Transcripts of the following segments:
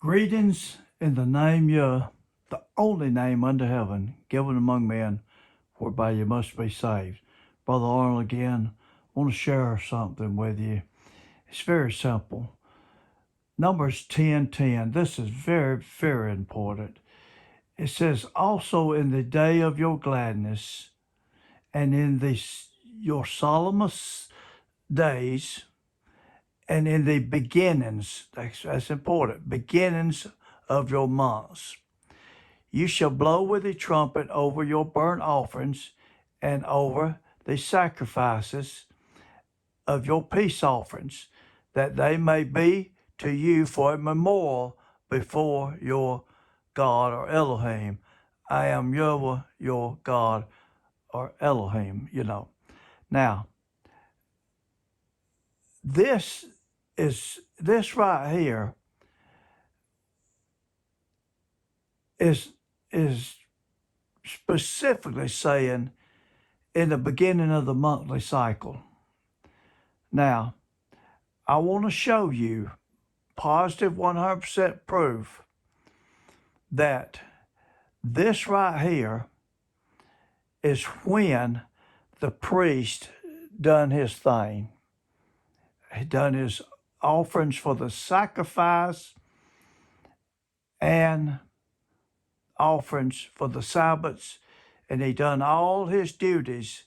Greetings in the name Yah, the only name under heaven given among men, whereby you must be saved. Brother Arnold again, want to share something with you. It's very simple. Numbers 10:10. This is very, very important. It says, also in the day of your gladness and in your solemnest days and in the beginnings, that's important, beginnings of your months. You shall blow with the trumpet over your burnt offerings and over the sacrifices of your peace offerings, that they may be to you for a memorial before your God or Elohim. I am Yahweh, your God, or Elohim, Now, this right here is specifically saying in the beginning of the monthly cycle. Now, I want to show you positive 100% proof that this right here is when the priest done his thing. He done his offerings for the sacrifice and offerings for the Sabbaths, and he done all his duties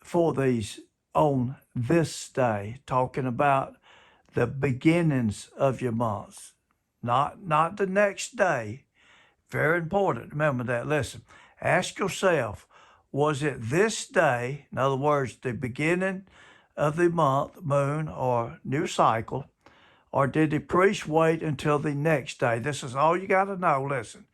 for these on this day, talking about the beginnings of your months, not the next day. Very important. Remember that. Listen, ask yourself, was it this day, in other words, the beginning of the month, moon, or new cycle, or did the priest wait until the next day? This is all you got to know, listen,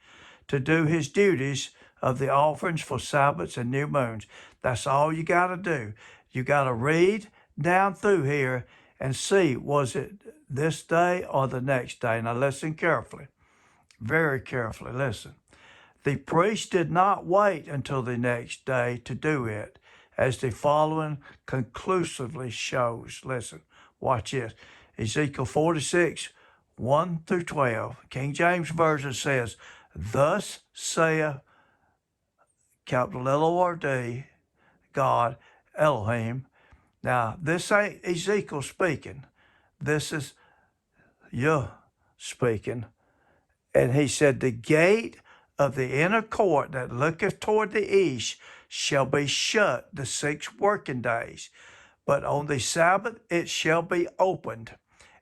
to do his duties of the offerings for Sabbaths and new moons. That's all you got to do. You got to read down through here and see, was it this day or the next day? Now listen carefully, very carefully, listen. The priest did not wait until the next day to do it, as the following conclusively shows. Listen, watch this. Ezekiel 46, 1 through 12. King James Version says, thus saith, capital L-O-R-D, God, Elohim. Now, this ain't Ezekiel speaking. This is Yah speaking. And he said, the gate of the inner court that looketh toward the east shall be shut the 6 working days, but on the Sabbath it shall be opened,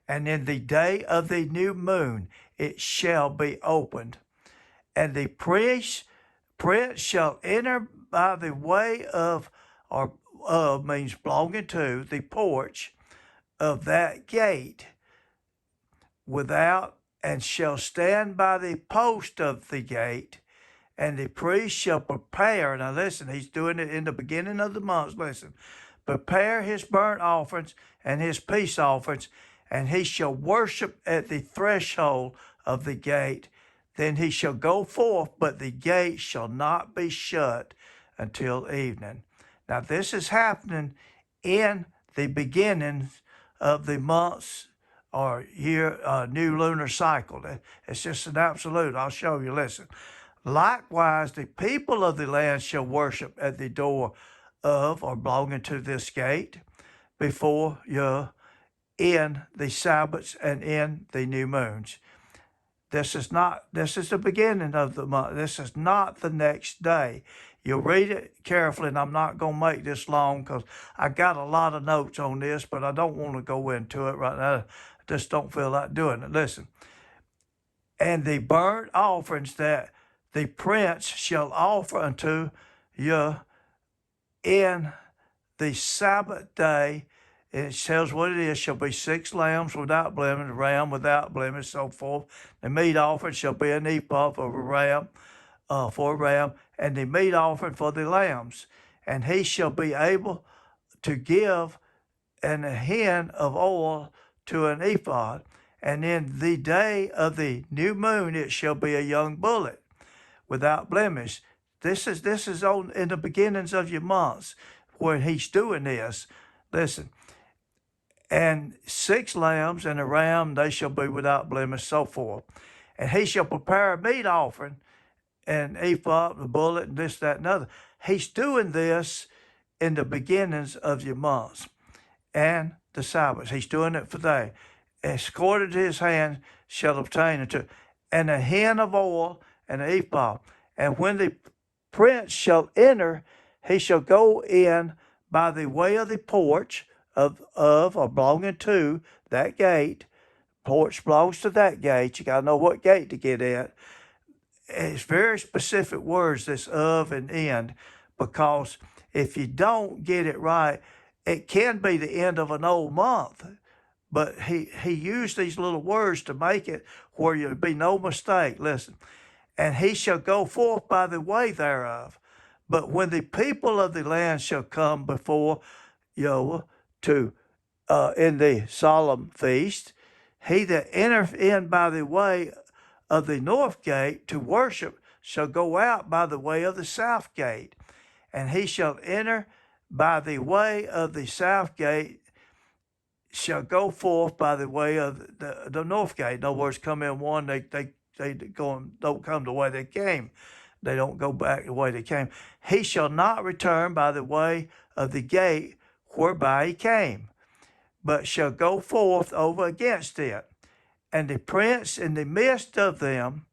and in the day of the new moon it shall be opened. And the prince shall enter by the way of, or of means belonging to, the porch of that gate without, and shall stand by the post of the gate, and the priest shall prepare. Now listen, he's doing it in the beginning of the month. Listen, prepare his burnt offerings and his peace offerings, and he shall worship at the threshold of the gate. Then he shall go forth, but the gate shall not be shut until evening. Now this is happening in the beginning of the months or year, new lunar cycle. It's just an absolute. I'll show you. Listen. Likewise, the people of the land shall worship at the door of, or belonging to this gate, before you in the Sabbaths and in the new moons. This is the beginning of the month. This is not the next day. You'll read it carefully, and I'm not going to make this long because I got a lot of notes on this, but I don't want to go into it right now. I just don't feel like doing it. Listen. And the burnt offerings that the prince shall offer unto you in the Sabbath day, and it tells what it is, shall be 6 lambs without blemish, a ram without blemish, so forth. The meat offering shall be an ephah of a ram, for a ram, and the meat offering for the lambs. And he shall be able to give an hin of oil to an ephod. And in the day of the new moon it shall be a young bullock without blemish. This is on in the beginnings of your months when he's doing this. Listen. and 6 lambs and a ram, they shall be without blemish, so forth. And he shall prepare a meat offering and ephod, the bullet, and this, that, and other. He's doing this in the beginnings of your months and the Sabbaths. He's doing it for they. Escorted to his hand shall obtain it, and a hin of oil and an ephod. And when the prince shall enter, he shall go in by the way of the porch of or belonging to that gate. Porch belongs to that gate. You got to know what gate to get at. It's very specific words, this of and end, because if you don't get it right, it can be the end of an old month. But he used these little words to make it where there'd be no mistake. Listen, and he shall go forth by the way thereof. But when the people of the land shall come before Yahweh to in the solemn feast, he that entereth in by the way of the north gate to worship shall go out by the way of the south gate, and he shall enter by the way of the south gate, shall go forth by the way of the north gate. In other words, come in one, they don't come the way they came. They don't go back the way they came. He shall not return by the way of the gate whereby he came, but shall go forth over against it. And the prince in the midst of them,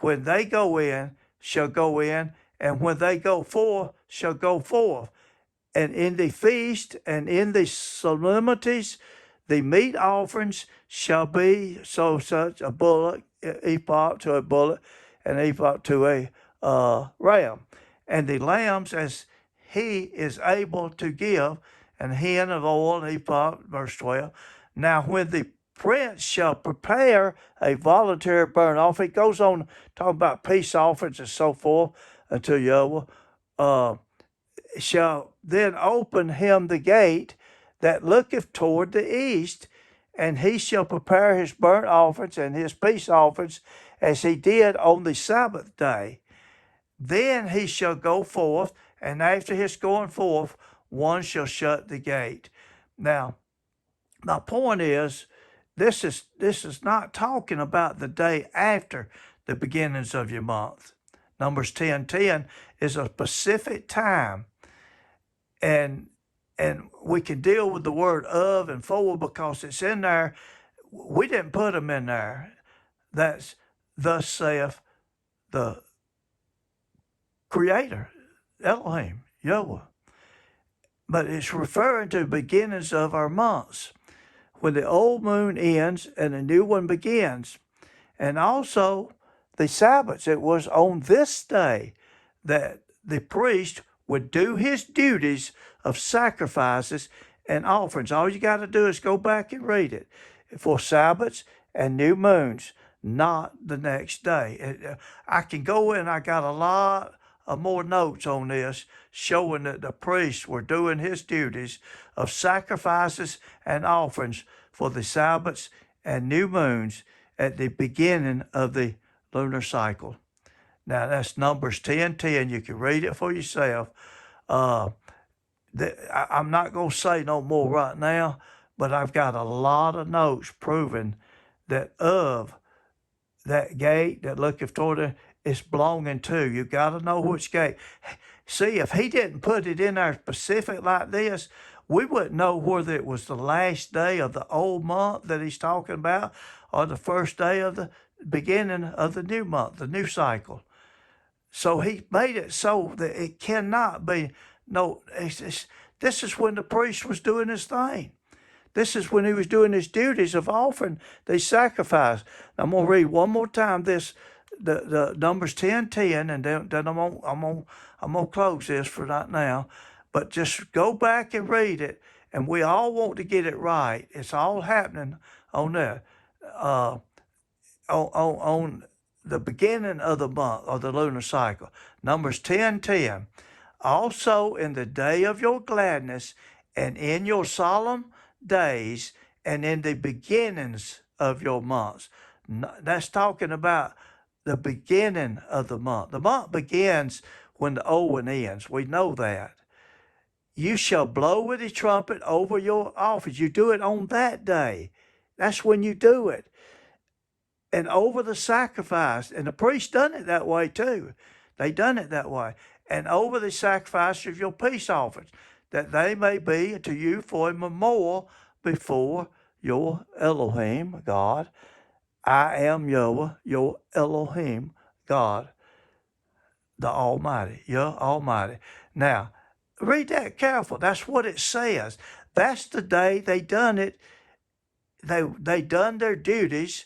when they go in, shall go in, and when they go forth, shall go forth. And in the feast and in the solemnities, the meat offerings shall be such a bullock, ephod to a bullock, and ephod to a ram. And the lambs as he is able to give, and hin of oil, and ephod, verse 12. Now when the prince shall prepare a voluntary burnt offering, it goes on talking about peace offerings and so forth unto Yahweh, shall then open him the gate that looketh toward the east, and he shall prepare his burnt offerings and his peace offerings as he did on the Sabbath day. Then he shall go forth, and after his going forth, one shall shut the gate. Now, my point is, this is not talking about the day after the beginnings of your month. Numbers 10:10 is a specific time, and we can deal with the word of and for because it's in there. We didn't put them in there. That's thus saith the Creator, Elohim, Yahweh. But it's referring to beginnings of our months, when the old moon ends and a new one begins. And also the Sabbaths. It was on this day that the priest would do his duties of sacrifices and offerings. All you got to do is go back and read it. For Sabbaths and new moons, not the next day. I can go in, I got a lot of more notes on this showing that the priests were doing his duties of sacrifices and offerings for the Sabbaths and new moons at the beginning of the lunar cycle. Now that's Numbers 10:10. You can read it for yourself. I'm not going to say no more right now, but I've got a lot of notes proving that of that gate that looketh toward it is belonging to. You got to know which gate. See, if he didn't put it in there specific like this, we wouldn't know whether it was the last day of the old month that he's talking about or the first day of the beginning of the new month, the new cycle. So he made it so that it cannot be, this is when the priest was doing his thing. This is when he was doing his duties of offering the sacrifice. Now, I'm going to read one more time this, the Numbers 10:10, and then I'm gonna close this for right now. But just go back and read it, and we all want to get it right. It's all happening on there, on the beginning of the month of the lunar cycle. Numbers 10:10. Also in the day of your gladness, and in your solemn days, and in the beginnings of your months. That's talking about the beginning of the month. The month begins when the old one ends. We know that. You shall blow with the trumpet over your office. You do it on that day. That's when you do it. And over the sacrifice. And the priest done it that way too. They done it that way. And over the sacrifice of your peace offerings, that they may be to you for a memorial before your Elohim, God. I am Yahweh, your Elohim, God, the Almighty, your Almighty. Now, read that careful. That's what it says. That's the day they done it. They done their duties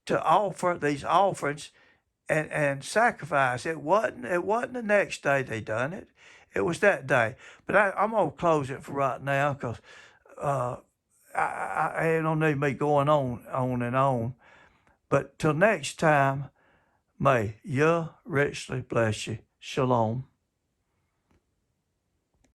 to offer these offerings and sacrifice. It wasn't the next day they done it. It was that day. But I'm gonna close it for right now because I don't need me going on and on. But till next time, may Yah richly bless you. Shalom.